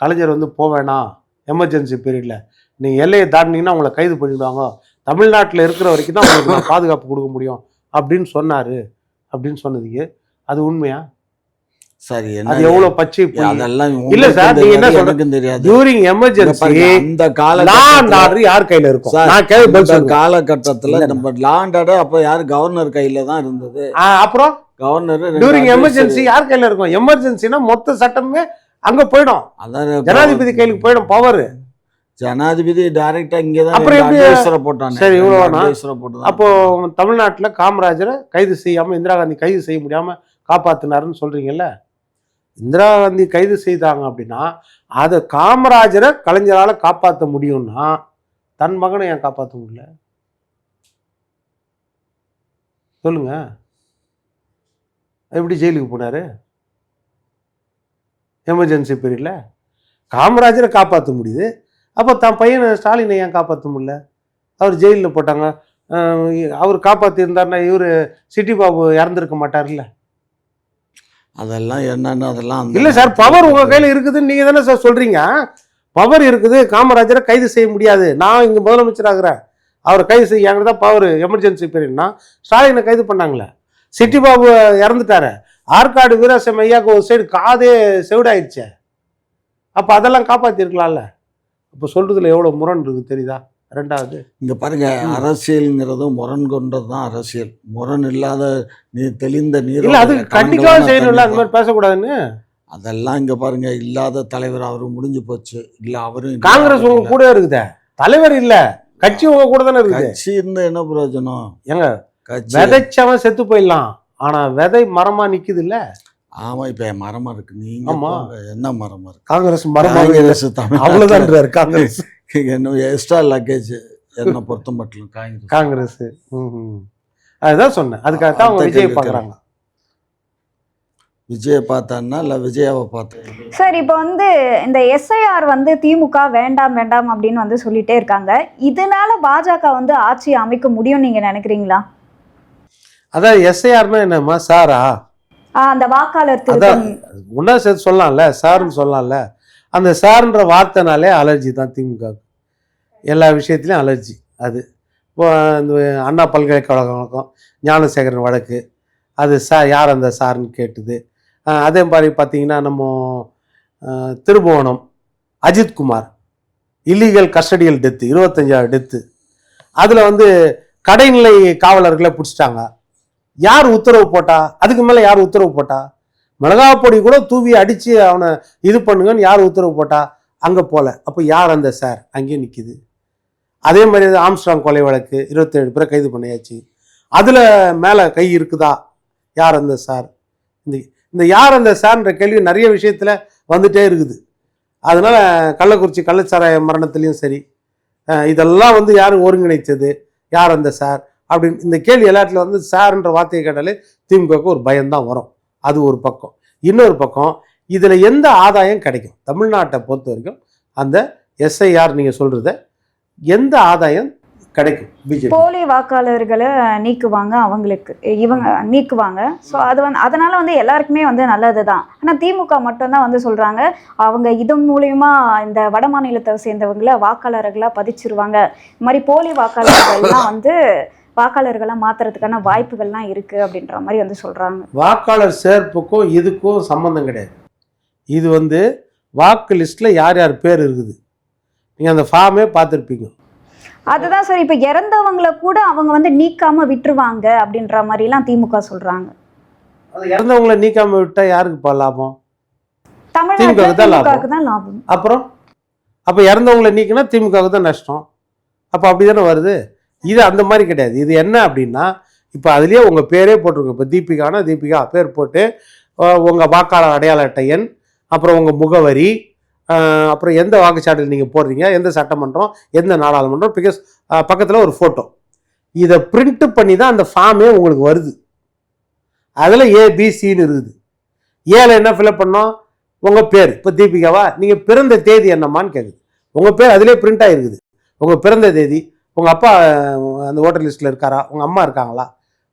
கலைஞர் வந்து போவேணாம் எமர்ஜென்சி பீரியடில், நீங்கள் எல்லையை தாண்டினீங்கன்னா உங்களை கைது பண்ணிவிடுவாங்க, தமிழ்நாட்டில் இருக்கிற வரைக்கும் தான் உங்களுக்கு நான் பாதுகாப்பு கொடுக்க முடியும் அப்படின்னு சொன்னார் அப்படின்னு சொன்னதுக்கு அது உண்மையா? சரி, அது எவ்வளவு பச்சை பொய். அதெல்லாம் இல்ல சார், நீங்க என்ன சொல்றது தெரியாது. டியூரிங் எமர்ஜென்சி அந்த யார் கையில இருக்கும்? நான் கேள்வி காலகட்டத்துல நம்ம லாண்ட் ஆர்டர் அப்ப யாரு கவர்னர் கையில தான் இருந்தது. அப்புறம் கவர்னர் டியூரிங் எமர்ஜென்சி யார் கையில இருக்கும்? எமர்ஜென்சினா மொத்த சட்டமே அங்க போயிடும், ஜனாதிபதி கையில போயிடும் பவர். ஜனாதிபதி டைரக்டா இங்கதான் போட்டாங்க. சரி, இவ்வளவு. அப்போ தமிழ்நாட்டுல காமராஜரை கைது செய்யாம இந்திரா காந்தி கைது செய்ய முடியாம காப்பாத்தினாருன்னு சொல்றீங்கல்ல. இந்திரா காந்தி கைது செய்தாங்க அப்படின்னா அதை காமராஜரை கலைஞரால காப்பாற்ற முடியும்னா தன் மகனை ஏன் காப்பாற்ற முடியல சொல்லுங்க? எப்படி ஜெயிலுக்கு போனாரு எமர்ஜென்சி பீரியட்ல? காமராஜரை காப்பாற்ற முடியுது, அப்போ தன் பையனை ஸ்டாலினை ஏன் காப்பாற்ற முடியல? அவர் ஜெயிலில் போட்டாங்க. அவர் காப்பாற்றிருந்தாருன்னா இவர் சிட்டி பாபு இறந்துருக்க மாட்டார்ல. அதெல்லாம் என்னன்னு அதெல்லாம் இல்லை சார், பவர் உங்கள் கையில் இருக்குதுன்னு நீங்கள் தானே சார் சொல்கிறீங்க. பவர் இருக்குது, காமராஜரை கைது செய்ய முடியாது. நான் இங்கே முதலமைச்சராகிறேன், அவரை கைது செய்ய என்கிட்ட தான் பவர். எமர்ஜென்சி பீரியட்னா ஸ்டாலினை கைது பண்ணாங்களே, சிட்டி பாபு இறந்துட்டாரு, ஆற்காடு வீராசாமி ஐயாவுக்கு ஒரு சைடு காதே செவிடாயிடுச்சே, அப்போ அதெல்லாம் காப்பாற்றிருக்கலாம்ல. அப்போ சொல்கிறதுல எவ்வளோ முரண் இருக்குது தெரியுதா? ரெண்டாவது இங்கே பாருங்க, அரசியல்ங்கிறது முரண் கொண்டது தான் அரசியல். முரண் இல்லாத தெளிந்த நீர் இல்லை, அது கண்டிப்பாக செய்யணும்ல, அந்த மாதிரி பேசக்கூடாதுன்னு. அதெல்லாம் இங்கே பாருங்க, இல்லாத தலைவர் அவரு முடிஞ்சு போச்சு. இல்லை அவரும் காங்கிரஸ் உங்க கூட இருக்குதே, தலைவர் இல்லை, கட்சி உங்க கூட தானே இருக்குது. கட்சி இருந்தா என்ன பிரயோஜனம்? ஏங்க, விதைச்சவன் செத்து போயிடலாம், ஆனா விதை மரமா நிக்குது இல்ல? ஆமா, இப்ப மரமா இருக்கு. நீங்க என்ன மரமா இருக்கு? காங்கிரஸ் மரமா தமிழ் அவ்வளவுதான். காங்கிரஸ் என்ன எக்ஸ்ட்ரா லக்கேஜ் என்ன பொறுத்த மட்டும் காங்கிரஸ் அதுதான் சொன்னேன். அதுக்காகத்தான் அவங்க விஜய் பாக்குறாங்க. விஜயை பார்த்தான்னா இல்லை விஜயாவை பார்த்தேன். சார், இப்போ வந்து இந்த எஸ்ஐஆர் வந்து திமுக வேண்டாம் வேண்டாம் அப்படின்னு வந்து சொல்லிட்டே இருக்காங்க. இதனால பாஜக வந்து ஆட்சி அமைக்க முடியும் நீங்க நினைக்கிறீங்களா? அதான் எஸ்ஐஆர்னா என்னம்மா, சாரா? அந்த வாக்காளர் ஒன்னா சேர்த்து சொல்லலாம்ல, சார்ன்னு சொல்லலாம்ல. அந்த சார்ன்ற வார்த்தைனாலே அலர்ஜி தான் திமுக, எல்லா விஷயத்துலையும் அலர்ஜி. அது இப்போ இந்த அண்ணா பல்கலைக்கழகம் ஞானசேகரன் வழக்கு, அது யார் அந்த சார்ன்னு கேட்டுது. அதே மாதிரி பார்த்தீங்கன்னா நம்ம Thiruppuvanam Ajithkumar illegal custodial death, 25வது டெத்து, அதில் வந்து கடைநிலை காவலர்களை பிடிச்சிட்டாங்க. யார் உத்தரவு போட்டா? அதுக்கு மேலே யார் உத்தரவு போட்டா? மிளகாப்பொடி கூட தூவி அடித்து அவனை இது பண்ணுங்கன்னு யார் உத்தரவு போட்டா? அங்கே போல. அப்போ யார் அந்த சார்? அங்கேயே நிற்கிது. அதே மாதிரி ஆம்ஸ்ட்ராங் கொலை வழக்கு 27 பேரை கைது பண்ணியாச்சு. அதில் மேலே கை இருக்குதா? யார் அந்த சார்? இந்த யார் அந்த சார்ன்ற கேள்வி நிறைய விஷயத்தில் வந்துட்டே இருக்குது. அதனால கள்ளக்குறிச்சி கள்ளச்சாராய மரணத்துலேயும் சரி, இதெல்லாம் வந்து யார் ஒருங்கிணைச்சது, யார் அந்த சார் அப்படின்னு இந்த கேள்வி எல்லாத்துல வந்து சார்ன்ற வார்த்தையை கேட்டாலே திமுகவுக்கு ஒரு பயம்தான் வரும். அது ஒரு பக்கம். இன்னொரு பக்கம், இதில் எந்த ஆதாயம் கிடைக்கும்? தமிழ்நாட்டை பொறுத்த வரைக்கும் அந்த எஸ்ஐஆர் நீங்கள் சொல்கிறத எந்த ஆதாயம் கிடைக்கும்? பிஜேபி போலி வாக்காளர்களை நீக்குவாங்க, அவங்களுக்கு இவங்க நீக்குவாங்க. ஸோ அது வந்து அதனால வந்து எல்லாருக்குமே வந்து நல்லது தான். ஆனால் திமுக மட்டும்தான் வந்து சொல்கிறாங்க அவங்க இது மூலயமா இந்த வட மாநிலத்தை சேர்ந்தவங்களை வாக்காளர்களாக பதிச்சிருவாங்க. இந்த மாதிரி போலி வாக்காளர்கள்லாம் வந்து வாக்காளர்களை மாத்துறதுக்கான வாய்ப்புகள்லாம் இருக்கு அப்படின்ற மாதிரி வந்து சொல்றாங்க. வாக்காளர் சேர்ப்புக்கும் இதுக்கும் சம்மந்தம் கிடையாது. இது வந்து வாக்கு லிஸ்ட்ல யார் யார் பேர் இருக்குது, நீங்க அந்த ஃபார்மே பார்த்துருப்பீங்க. அதுதான் சார், இப்ப இறந்தவங்களை கூட அவங்க வந்து நீக்காம விட்டுருவாங்க அப்படின்ற மாதிரி எல்லாம் திமுக சொல்றாங்க. அது இறந்தவங்களை நீக்காம விட்டா யாருக்கு லாபம்? தமிழ்நாட்டுல திமுகவுக்கு தான் திமுகவுக்கு தான் லாபம். அப்புறம் அப்போ இறந்தவங்களை நீக்கினா திமுகவுக்கு தான் நஷ்டம். அப்போ அப்படி தானே வருது. இது அந்த மாதிரி கிடையாது. இது என்ன அப்படின்னா, இப்போ அதுலேயே உங்கள் பேரே போட்டிருக்கு. இப்போ தீபிகானா தீபிகா பேர் போட்டு உங்கள் வாக்காளர் அடையாள அட்டை எண், அப்புறம் உங்கள் முகவரி, அப்புறம் எந்த வாக்குச்சாட்டில் நீங்கள் போடுறீங்க, எந்த சட்டமன்றம், எந்த நாடாளுமன்றம், பிகாஸ் பக்கத்தில் ஒரு ஃபோட்டோ, இதை பிரிண்ட் பண்ணி தான் அந்த ஃபார்மே உங்களுக்கு வருது. அதில் ஏபிசின்னு இருக்குது. ஏல என்ன ஃபில்அப் பண்ணோம், உங்கள் பேர். இப்போ தீபிகாவா, நீங்கள் பிறந்த தேதி என்னம்மான்னு கேட்குது. உங்கள் பேர் அதிலே பிரிண்ட் ஆகிருக்குது. உங்கள் பிறந்த தேதி, உங்கள் அப்பா அந்த ஓட்டர் லிஸ்ட்டில் இருக்காரா, உங்கள் அம்மா இருக்காங்களா,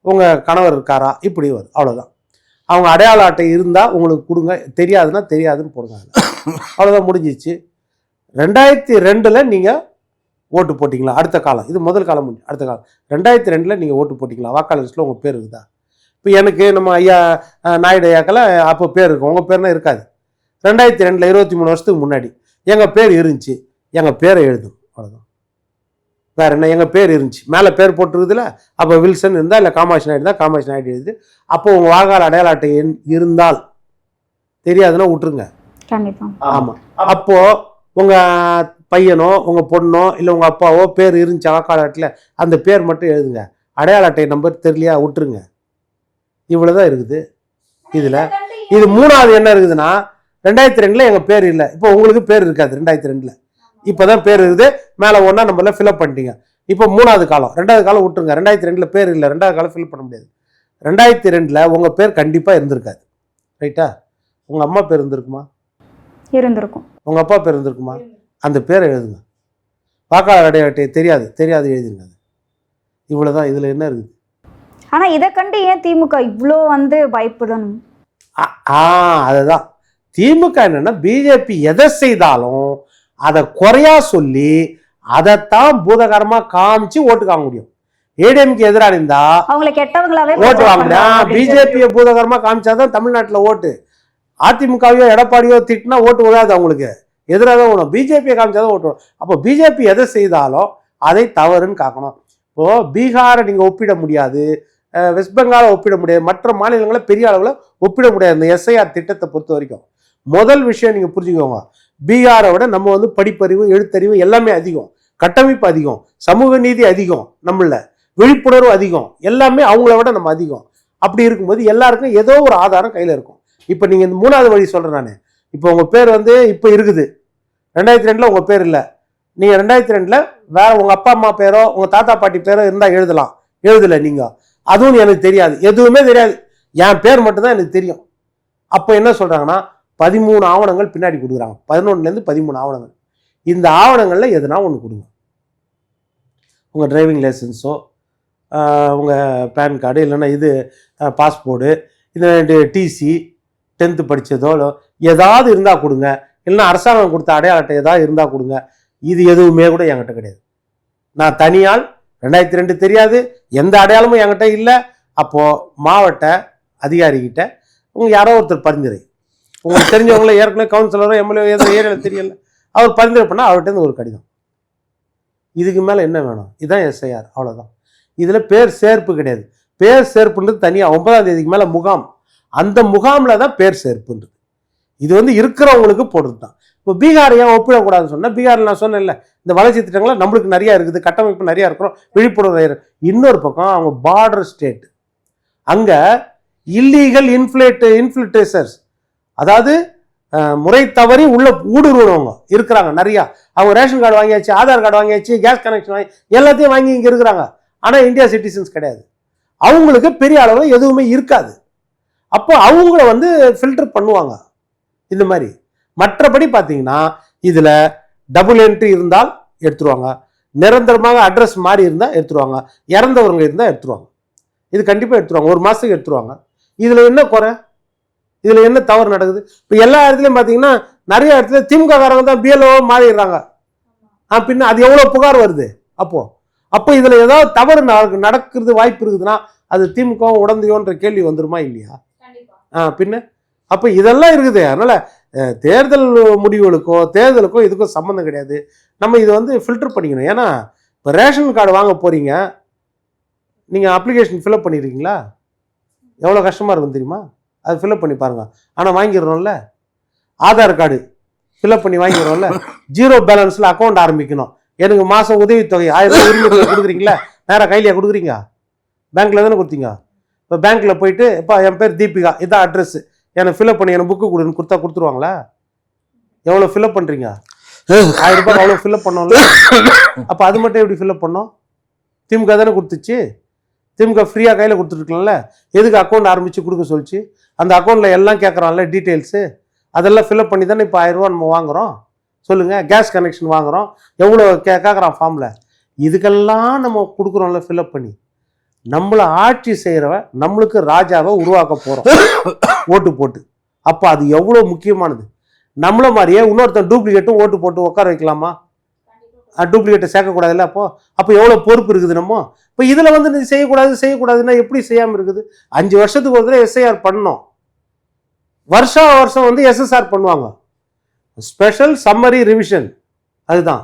உங்கள் கணவர் இருக்காரா, இப்படி வரும். அவ்வளோதான். அவங்க அடையாள அட்டை இருந்தால் உங்களுக்கு கொடுங்க, தெரியாதுன்னா தெரியாதுன்னு போடுங்க. அவ்வளோதான், முடிஞ்சிச்சு. 2002 நீங்கள் ஓட்டு போட்டிங்களா, அடுத்த காலம், இது முதல் காலம் முடிஞ்சு அடுத்த காலம் 2002 நீங்கள் ஓட்டு போட்டிங்களா, வாக்காளர் லிஸ்ட்டில் உங்கள் பேர் இருக்குதா? இப்போ எனக்கு நம்ம ஐயா நாயுடு ஐயாக்கள் அப்போ பேர் இருக்கும், உங்கள் பேர்னா இருக்காது. 2002 23 வருஷத்துக்கு முன்னாடி எங்கள் பேர் இருந்துச்சு, எங்கள் பேரை எழுதும். அவ்வளோதான், வேறு என்ன. எங்கள் பேர் இருந்துச்சு, மேலே பேர் போட்டுருக்குதுல, அப்போ வில்சன் இருந்தால், இல்லை காமாட்சி நாயுடு தான், காமாட்சி நாயுடு எழுது. அப்போ உங்கள் வாக்காளர் அடையாள அட்டை இருந்தால், தெரியாதுன்னா விட்டுருங்க. ஆமாம். அப்போது உங்கள் பையனோ உங்கள் பொண்ணோ இல்லை உங்கள் அப்பாவோ பேர் இருந்துச்சு வாக்காளர் அட்டையில், அந்த பேர் மட்டும் எழுதுங்க. அடையாள அட்டை நம்பர் தெரியலையா, விட்டுருங்க. இவ்வளோதான் இருக்குது இதில். இது மூணாவது என்ன இருக்குதுன்னா, 2002 எங்கள் பேர் இல்லை, இப்போ உங்களுக்கு பேர் இருக்காது. 2002 இப்போ தான் பேர் இருக்குது, மேலே ஒன்றா நம்மள ஃபில்அப் பண்ணிட்டீங்க. இப்போ மூணாவது காலம், 2வது காலம் விட்டுருங்க. 2002 பேர் இல்லை, 2வது காலம் ஃபில் பண்ண முடியாது. 2002 உங்கள் பேர் கண்டிப்பாக இருந்திருக்காது, ரைட்டா? உங்கள் அம்மா பேர் இருந்திருக்குமா? இருந்திருக்கும். உங்கள் அப்பா பேர் இருந்திருக்குமா? அந்த பேரை எழுதுங்க. வாக்காளர் அடையாள அட்டை தெரியாது எழுதுங்க. அது இவ்வளோதான். இதில் என்ன இருக்குது? ஆனால் இதை கண்டு ஏன் திமுக இவ்வளோ வந்து பயப்படணும்? அதுதான் திமுக என்னன்னா, பிஜேபி எதை செய்தாலும் அதை குறையா சொல்லி அதைத்தான் பூதகரமா காமிச்சு ஓட்டு வாங்க முடியும். ஏடிஎம்கே எதிராக இருந்தா அவங்களை கெட்டவங்களாவே ஓட்டு வாங்க முடியும். பிஜேபியை பூதகரமா காமிச்சாதான் தமிழ்நாட்டில் ஓட்டு. அதிமுகவையோ எடப்பாடியோ திட்டினா ஓட்டு விடாது, அவங்களுக்கு எதிராக தான் ஓடும். பிஜேபியை காமிச்சாதான் ஓட்டு. அப்போ பிஜேபி எதை செய்தாலும் அதை தவறுன்னு காக்கணும். இப்போ பீகாரை நீங்க ஒப்பிட முடியாது, வெஸ்ட் பெங்காலை ஒப்பிட முடியாது, மற்ற மாநிலங்களை பெரிய அளவில் ஒப்பிட முடியாது. இந்த எஸ்ஐஆர் திட்டத்தை பொறுத்த வரைக்கும் முதல் விஷயம் நீங்க புரிஞ்சுக்கோங்க, பீகாரை விட நம்ம வந்து படிப்பறிவு, எழுத்தறிவு எல்லாமே அதிகம், கட்டமைப்பு அதிகம், சமூக நீதி அதிகம், நம்மள விழிப்புணர்வு அதிகம், எல்லாமே அவங்கள விட நம்ம அதிகம். அப்படி இருக்கும்போது எல்லாருக்கும் ஏதோ ஒரு ஆதாரம் கையில் இருக்கும். இப்போ நீங்கள் இந்த மூணாவது வழி சொல்கிறேன் நான். இப்போ உங்கள் பேர் வந்து இப்போ இருக்குது, 2002 உங்கள் பேர் இல்லை, நீங்கள் 2002 வேற உங்கள் அப்பா அம்மா பேரோ உங்கள் தாத்தா பாட்டி பேரோ இருந்தால் எழுதலாம். எழுதலை நீங்கள், அதுவும் எனக்கு தெரியாது, எதுவுமே தெரியாது, என் பேர் மட்டும்தான் எனக்கு தெரியும். அப்போ என்ன சொல்கிறாங்கன்னா, 13 ஆவணங்கள் பின்னாடி கொடுக்குறாங்க. 11லேருந்து 13 ஆவணங்கள். இந்த ஆவணங்களில் எதுனா ஒன்று கொடுங்க. உங்கள் டிரைவிங் லைசன்ஸோ, உங்கள் பேன் கார்டு, இல்லைன்னா இது பாஸ்போர்ட்டு, இது டிசி, 10th படித்ததோ ஏதாவது இருந்தால் கொடுங்க. இல்லைன்னா அரசாங்கம் கொடுத்த அடையாள அட்டை ஏதாவது இருந்தால் கொடுங்க. இது எதுவுமே கூட என்கிட்ட கிடையாது. நான் தனியால், 2002 தெரியாது, எந்த அடையாளமும் என்கிட்ட இல்லை. அப்போது மாவட்ட அதிகாரிகிட்ட உங்கள் யாரோ ஒருத்தர் பரிந்துரை, உங்களுக்கு தெரிஞ்சவங்கள ஏற்கனவே கவுன்சிலரோ எம்எல்ஏ ஏதோ ஏரியாவில் தெரியல, அவர் பரிந்துரை பண்ணால் அவர்கிட்ட ஒரு கடிதம். இதுக்கு மேலே என்ன வேணும்? இதுதான் எஸ்ஐஆர், அவ்வளோதான். இதில் பேர் சேர்ப்பு கிடையாது. பேர் சேர்ப்புன்றது தனியாக 9ஆம் தேதிக்கு மேலே முகாம், அந்த முகாமில் தான் பேர் சேர்ப்புன்றது. இது வந்து இருக்கிறவங்களுக்கு போடுறது தான். இப்போ பீகார் ஏன் ஒப்பிடக்கூடாதுன்னு சொன்னால், பீகாரில் நான் சொன்னேன் இல்லை, இந்த வளர்ச்சி திட்டங்கள்லாம் நம்மளுக்கு நிறையா இருக்குது, கட்டமைப்பு நிறையா இருக்கிறோம், விழிப்புணர்வு. இன்னொரு பக்கம் அவங்க பார்டர் ஸ்டேட், அங்கே இல்லீகல் இன்ஃபில்ட்ரேட்டர்ஸ், அதாவது முறை தவறி உள்ள ஊடுருவவங்க இருக்கிறாங்க நிறையா. அவங்க ரேஷன் கார்டு வாங்கியாச்சு, ஆதார் கார்டு வாங்கியாச்சு, கேஸ் கனெக்ஷன் வாங்கி எல்லாத்தையும் வாங்கி இங்கே இருக்கிறாங்க. ஆனால் இந்தியா சிட்டிசன்ஸ் கிடையாது, அவங்களுக்கு பெரிய அளவில் எதுவுமே இருக்காது. அப்போ அவங்கள வந்து ஃபில்டர் பண்ணுவாங்க இந்த மாதிரி. மற்றபடி பார்த்தீங்கன்னா இதில் டபுள் என்ட்ரி இருந்தால் எடுத்துருவாங்க, நிரந்தரமாக அட்ரஸ் மாறி இருந்தால் எடுத்துருவாங்க, இறந்தவங்க இருந்தால் எடுத்துருவாங்க. இது கண்டிப்பாக எடுத்துருவாங்க, 1 மாதத்துக்கு எடுத்துருவாங்க. இதில் என்ன குறை, இதில் என்ன தவறு நடக்குது? இப்போ எல்லா இடத்துலையும் பார்த்தீங்கன்னா நிறைய இடத்துல திமுக காரங்க தான் பிஎல்ஓ மாறிடுறாங்க. பின்ன அது எவ்வளோ புகார் வருது? அப்போது அப்போ இதுல ஏதாவது தவறு நடக்கிறது வாய்ப்பு இருக்குதுன்னா அது திமுக உடந்தையோன்ற கேள்வி வந்துருமா இல்லையா? பின்ன அப்ப இதெல்லாம் இருக்குது. அதனால தேர்தல் முடிவுகளுக்கோ தேர்தலுக்கோ இதுக்கும் சம்மந்தம் கிடையாது. நம்ம இதை வந்து ஃபில்டர் பண்ணிக்கணும். ஏன்னா இப்போ ரேஷன் கார்டு வாங்க போறீங்க, நீங்க அப்ளிகேஷன் ஃபில்அப் பண்ணிருக்கீங்களா? எவ்வளோ கஷ்டமா இருக்கும் தெரியுமா? அது ஃபில்அப் பண்ணி பாருங்க. ஆனால் வாங்கிடுறோம்ல. ஆதார் கார்டு ஃபில்அப் பண்ணி வாங்கிடுறோம்ல. 0 பேலன்ஸ்ல அக்கௌண்ட் ஆரம்பிக்கணும். எனக்கு மாசம் உதவித்தொகை 1000 ரூபாய் உரிமை தொகை கொடுக்குறீங்களா? நேராக கையிலேயே கொடுக்குறீங்க? பேங்க்ல தானே கொடுத்தீங்க. இப்போ பேங்க்ல போயிட்டு இப்போ என் பேர் தீபிகா, இதான் அட்ரஸ், எனக்கு ஃபில்அப் பண்ணி எனக்கு புக்கு கொடுன்னு கொடுத்துருவாங்களா? எவ்வளோ ஃபில்அப் பண்ணுறீங்க? 1000 ரூபாய் அவ்வளோ ஃபில்அப் பண்ணோம்ல. அப்போ அது மட்டும் எப்படி ஃபில்அப் பண்ணோம்? திமுக தானே கொடுத்துச்சு. திமுக ஃப்ரீயாக கையில் கொடுத்துருக்கலாம்ல. எதுக்கு அக்கௌண்ட் ஆரம்பித்து கொடுக்க சொல்லிச்சு? அந்த அக்கௌண்ட்டில் எல்லாம் கேட்குறான்ல டீட்டெயில்ஸு, அதெல்லாம் ஃபில்அப் பண்ணி தானே இப்போ 1000 ரூபா நம்ம வாங்குகிறோம். சொல்லுங்கள், கேஸ் கனெக்ஷன் வாங்குகிறோம், எவ்வளோ கேட்குறான் ஃபார்மில். இதுக்கெல்லாம் நம்ம கொடுக்குறோம்ல ஃபில்அப் பண்ணி. நம்மளை ஆட்சி செய்கிறவன் நம்மளுக்கு ராஜாவை உருவாக்க போகிறோம் ஓட்டு போட்டு. அப்போ அது எவ்வளோ முக்கியமானது. நம்மள மாதிரியே இன்னொருத்தன் டூப்ளிகேட்டும் ஓட்டு போட்டு உட்கார வைக்கலாமா? டூப்ளிகேட்டை சேர்க்கக்கூடாதுல்ல. அப்போ எவ்வளோ பொறுப்பு இருக்குது நம்ம. இப்போ இதில் வந்து நீ செய்யக்கூடாதுன்னா எப்படி செய்யாமல் இருக்குது? 5 வருஷத்துக்கு ஒரு தடவை SIR பண்ணணும். வருஷம் வந்து SSR பண்ணுவாங்க, ஸ்பெஷல் சம்மரி ரிவிஷன். அதுதான்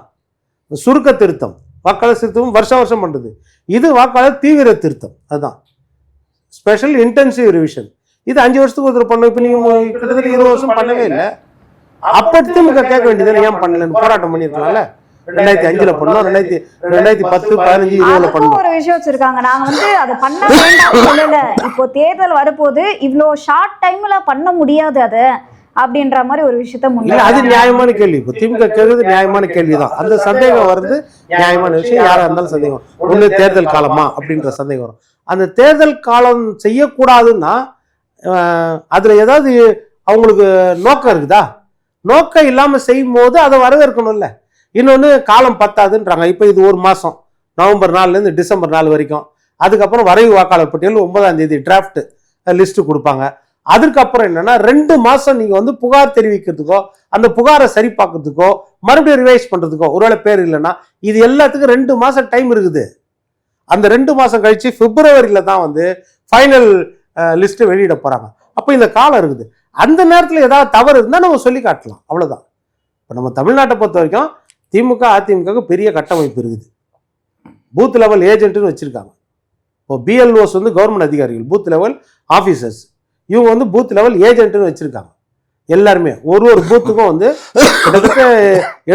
சுருக்க திருத்தம். வாக்காளர் திருத்தம் வருஷம் பண்ணுறது. இது வாக்காளர் தீவிர திருத்தம். அதுதான் ஸ்பெஷல் இன்டென்சிவ் ரிவிஷன். இது 5 வருஷத்துக்கு ஒரு தடவை பண்ணணும். இப்போ நீங்கள் கிட்டத்தட்ட 20 வருஷம் பண்ணவே இல்லை. அப்போ திமுக கேட்க வேண்டியது ஏன் பண்ணலன்னு போராட்டம் பண்ணியிருக்கலாம்ல. 2005 பண்ணோம், 2010, 15, 20 பண்ணோம். ஒரு விஷயம் வச்சிருக்காங்க, நாங்க வந்து அதை பண்ண வேண்டாம் சொல்லல. இப்போ தேர்தல் வரப்போது, இவ்வளோ ஷார்ட் டைம்ல பண்ண முடியாது அதை அப்படின்ற மாதிரி ஒரு விஷயத்த முன்னாடி. அது நியாயமான கேள்வி. இப்போ திமுக கேட்கறது நியாயமான கேள்விதான். அந்த சந்தேகம் வருது, நியாயமான விஷயம். யாரா இருந்தாலும் சந்தேகம். ஒண்ணு தேர்தல் காலமா அப்படின்ற சந்தேகம் வரும். அந்த தேர்தல் காலம் செய்யக்கூடாதுன்னா அதுல ஏதாவது அவங்களுக்கு நோக்கம் இருக்குதா? நோக்கம் இல்லாம செய்யும் போது அதை வரவேற்கணும்ல. இன்னொன்று காலம் பத்தாதுன்றாங்க. இப்போ இது 1 மாதம், நவம்பர் 4லேருந்து டிசம்பர் 4 வரைக்கும். அதுக்கப்புறம் வரைவு வாக்காளர் பட்டியல் 9ஆம் தேதி டிராஃப்ட் லிஸ்ட்டு கொடுப்பாங்க. அதுக்கப்புறம் என்னன்னா 2 மாதம் நீங்கள் வந்து புகார் தெரிவிக்கிறதுக்கோ அந்த புகாரை சரி பார்க்கறதுக்கோ மறுபடியும் ரிவைஸ் பண்ணுறதுக்கோ ஒருவேளை பேர் இல்லைன்னா இது எல்லாத்துக்கும் 2 மாதம் டைம் இருக்குது. அந்த 2 மாதம் கழிச்சு பிப்ரவரியில் தான் வந்து ஃபைனல் லிஸ்ட்டு வெளியிட போகிறாங்க. அப்போ இந்த காலம் இருக்குது. அந்த நேரத்தில் ஏதாவது தவறு இருந்தால் நம்ம சொல்லி காட்டலாம், அவ்வளோதான். இப்போ நம்ம தமிழ்நாட்டை பொறுத்த வரைக்கும் திமுக அதிமுக பெரிய கட்டமைப்பு இருக்குது. பூத் லெவல் ஏஜென்ட்னு வச்சுருக்காங்க. இப்போ BLOs வந்து கவர்மெண்ட் அதிகாரிகள், பூத் லெவல் ஆஃபீஸர்ஸ். இவங்க வந்து பூத் லெவல் ஏஜென்ட்னு வச்சுருக்காங்க. எல்லாருமே ஒரு பூத்துக்கும் வந்து கிட்டத்தட்ட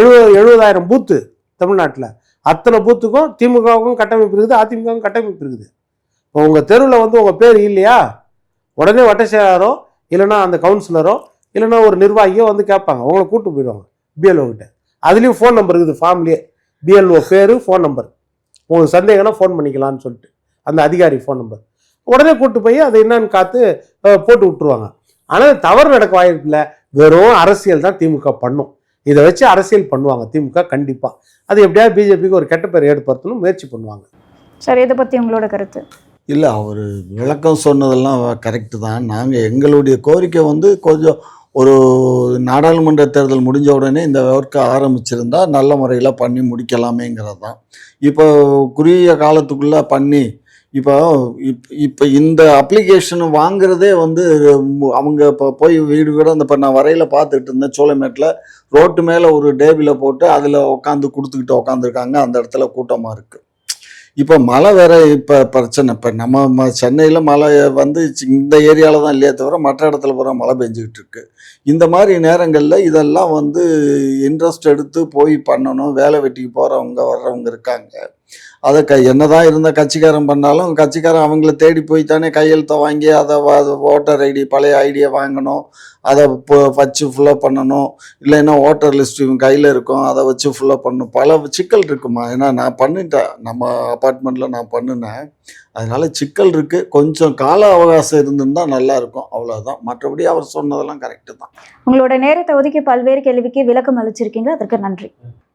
70,000 பூத்து தமிழ்நாட்டில். அத்தனை பூத்துக்கும் திமுகவுக்கும் கட்டமைப்பு இருக்குது, அதிமுகவும் கட்டமைப்பு இருக்குது. இப்போ உங்கள் தெருவில் வந்து உங்கள் பேர் இல்லையா, உடனே வட்ட செயலாளரோ இல்லைன்னா அந்த கவுன்சிலரோ இல்லைன்னா ஒரு நிர்வாகியோ வந்து கேட்பாங்க, உங்களை கூப்பிட்டு போயிடுவாங்க BLO கிட்ட. அதுலேயும் ஃபோன் நம்பர் இருக்குது ஃபார்ம்லேயே, BLO பேர், ஃபோன் நம்பர். உங்களுக்கு சந்தேகம்னா ஃபோன் பண்ணிக்கலான்னு சொல்லிட்டு அந்த அதிகாரி ஃபோன் நம்பர். உடனே கூப்பிட்டு போய் அதை என்னன்னு காத்து போட்டு விட்டுருவாங்க. ஆனால் தவறு நடக்க வாய்ப்பு இல்லை. வெறும் அரசியல் தான் திமுக பண்ணும். இதை வச்சு அரசியல் பண்ணுவாங்க திமுக கண்டிப்பாக. அது எப்படியாவது பிஜேபிக்கு ஒரு கெட்ட பேர் ஏற்படுத்தணும் முயற்சி பண்ணுவாங்க. சரி, இதை பற்றி உங்களோட கருத்து? இல்லை, அவர் விளக்கம் சொன்னதெல்லாம் கரெக்டு தான். நாங்கள் எங்களுடைய கோரிக்கை வந்து கொஞ்சம் ஒரு நாடாளுமன்ற தேர்தல் முடிஞ்ச உடனே இந்த ஒர்க்கை ஆரம்பிச்சிருந்தா நல்ல முறையில் பண்ணி முடிக்கலாமேங்கிறது தான். இப்போ குறுகிய காலத்துக்குள்ளே பண்ணி இப்போ இந்த அப்ளிகேஷன் வாங்குறதே வந்து அவங்க இப்போ போய் வீடு வீடு அந்த இப்போ நான் வரையில் பார்த்துட்டு இருந்தேன், சோலைமேட்டில் ரோட்டு மேலே ஒரு டேபிளை போட்டு அதில் உட்காந்து கொடுத்துக்கிட்டு உட்காந்துருக்காங்க. அந்த இடத்துல கூட்டமாக இருக்குது. இப்போ மழை வேற இப்போ பிரச்சனை. இப்போ நம்ம சென்னையில் மழை வந்து இந்த ஏரியாவில் தான் இல்லையே தவிர மற்ற இடத்துல பூரா மழை பெஞ்சிக்கிட்டு இருக்கு. இந்த மாதிரி நேரங்களில் இதெல்லாம் வந்து இன்ட்ரெஸ்ட் எடுத்து போய் பண்ணணும். வேலை வெட்டிக்கு போகிறவங்க வர்றவங்க இருக்காங்க. அதை என்னதான் இருந்த கட்சிக்காரன் பண்ணாலும் கட்சிக்காரன் அவங்கள தேடி போய் தானே கையெழுத்தை வாங்கி அதை ஓட்டர் ஐடி பழைய ஐடியை வாங்கணும், அதை வச்சு ஃபுல்லப் பண்ணணும். இல்லைன்னா ஓட்டர் லிஸ்ட் இவங்க கையில் இருக்கும், அதை வச்சு ஃபுல்லப் பண்ணணும். பல சிக்கல் இருக்குமா. ஏன்னா நான் பண்ணிட்டேன், நம்ம அப்பார்ட்மெண்ட்டில் நான் பண்ணினேன். அதனால சிக்கல் இருக்குது. கொஞ்சம் கால அவகாசம் இருந்துருந்தா நல்லா இருக்கும், அவ்வளோதான். மற்றபடி அவர் சொன்னதெல்லாம் கரெக்டு தான். உங்களோட நேரத்தை ஒதுக்கி பல்வேறு கேள்விக்கு விளக்கம் அளிச்சிருக்கீங்க, அதற்கு நன்றி.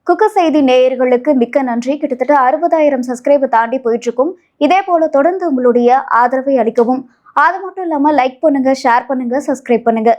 குக்கு செய்தி நேயர்களுக்கு மிக்க நன்றி. கிட்டத்தட்ட 60,000 சப்ஸ்கிரைபர் தாண்டி போயிட்டு இருக்கும். இதே போல தொடர்ந்து உங்களுடைய ஆதரவை அளிக்கவும். அது மட்டும் இல்லாமல் லைக் பண்ணுங்க, ஷேர் பண்ணுங்க, சப்ஸ்கிரைப் பண்ணுங்க.